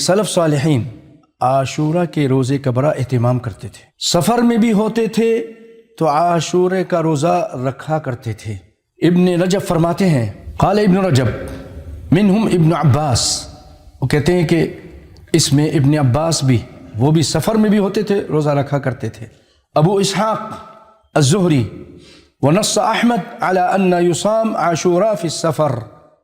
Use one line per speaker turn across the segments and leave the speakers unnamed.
Self सालिहीन आशूरा के रोज़े का बड़ा एहतमाम करते थे। सफ़र में भी होते थे तो आशूरे का रोज़ा रखा करते थे। इब्न रजब फरमाते हैं, क़ाल इब्न रजब मिनहुम इब्न अब्बास, वो कहते हैं कि इसमें इब्न अब्बास भी, वो भी सफ़र में भी होते थे, रोज़ा रखा करते थे। अबू इसहाक़ अज़्ज़ुहरी व नस्स अहमद अला अन्ना युसाम आशूरा फ़ी सफ़र,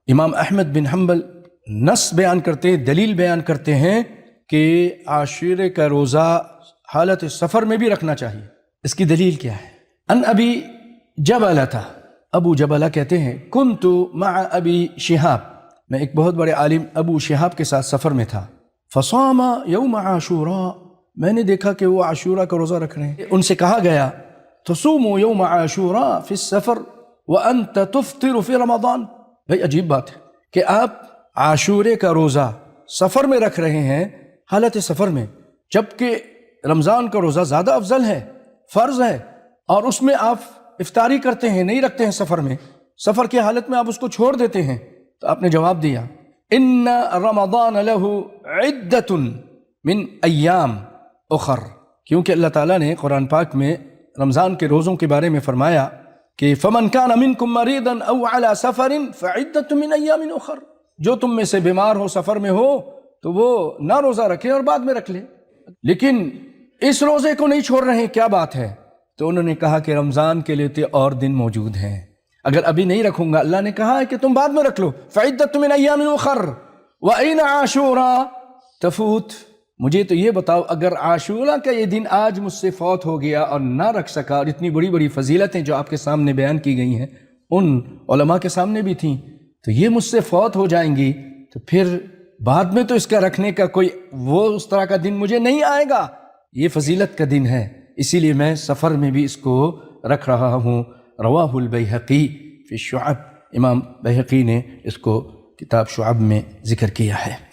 इमाम अहमद बिन हम्बल नस बयान करते हैं, दलील बयान करते हैं कि आशूरे का रोज़ा हालत सफ़र में भी रखना चाहिए। इसकी दलील क्या है? अन अबी जबला था, अबू जबला कहते हैं, कुन्तु मअ अबी शिहाब, मैं एक बहुत बड़े आलिम अबू शिहाब के साथ सफ़र में था। फ़सामा यौम आशूरा, मैंने देखा कि वो आशूरा का रोज़ा रख रहे हैं। उनसे कहा गया तसूमु यौम आशूरा फ़ी सफ़र व अंत तुफ़्तिरु फ़ी रमज़ान। भाई अजीब बात है कि आप आशूरे का रोज़ा सफ़र में रख रहे हैं, हालत सफ़र में, जबकि रमज़ान का रोज़ा ज़्यादा अफजल है, फ़र्ज़ है, और उसमें आप इफ्तारी करते हैं, नहीं रखते हैं सफ़र में, सफ़र की हालत में आप उसको छोड़ देते हैं। तो आपने जवाब दिया, इन्ना रमज़ान लहू इद्दतुन मिन अय्याम उखर, क्योंकि अल्लाह ताला ने कुरान पाक में रमज़ान के रोज़ों के बारे में फरमाया कि फ़मन कान मिनकुम मरीदन औ अला सफ़रिन फ़इद्दतुन मिन अय्यामिन उखर, जो तुम में से बीमार हो, सफ़र में हो, तो वो ना रोज़ा रखे और बाद में रख ले, लेकिन इस रोज़े को नहीं छोड़ रहे, क्या बात है? तो उन्होंने कहा कि रमज़ान के लिए तो और दिन मौजूद हैं, अगर अभी नहीं रखूंगा, अल्लाह ने कहा है कि तुम बाद में रख लो। फ़इद्दतुन मिन अय्यामिन उखर व ऐन आशूरा तफूत, मुझे तो ये बताओ, अगर आशूरा का ये दिन आज मुझसे फौत हो गया और ना रख सका, और इतनी बड़ी बड़ी फजीलतें जो आपके सामने बयान की गई हैं उन उलमा के सामने भी थीं, तो ये मुझसे फौत हो जाएंगी, तो फिर बाद में तो इसका रखने का कोई वो उस तरह का दिन मुझे नहीं आएगा। ये फजीलत का दिन है, इसीलिए मैं सफ़र में भी इसको रख रहा हूँ। रवाहुल बैहक़ी फ़ी शुअब, इमाम बैहक़ी ने इसको किताब शुअब में ज़िक्र किया है।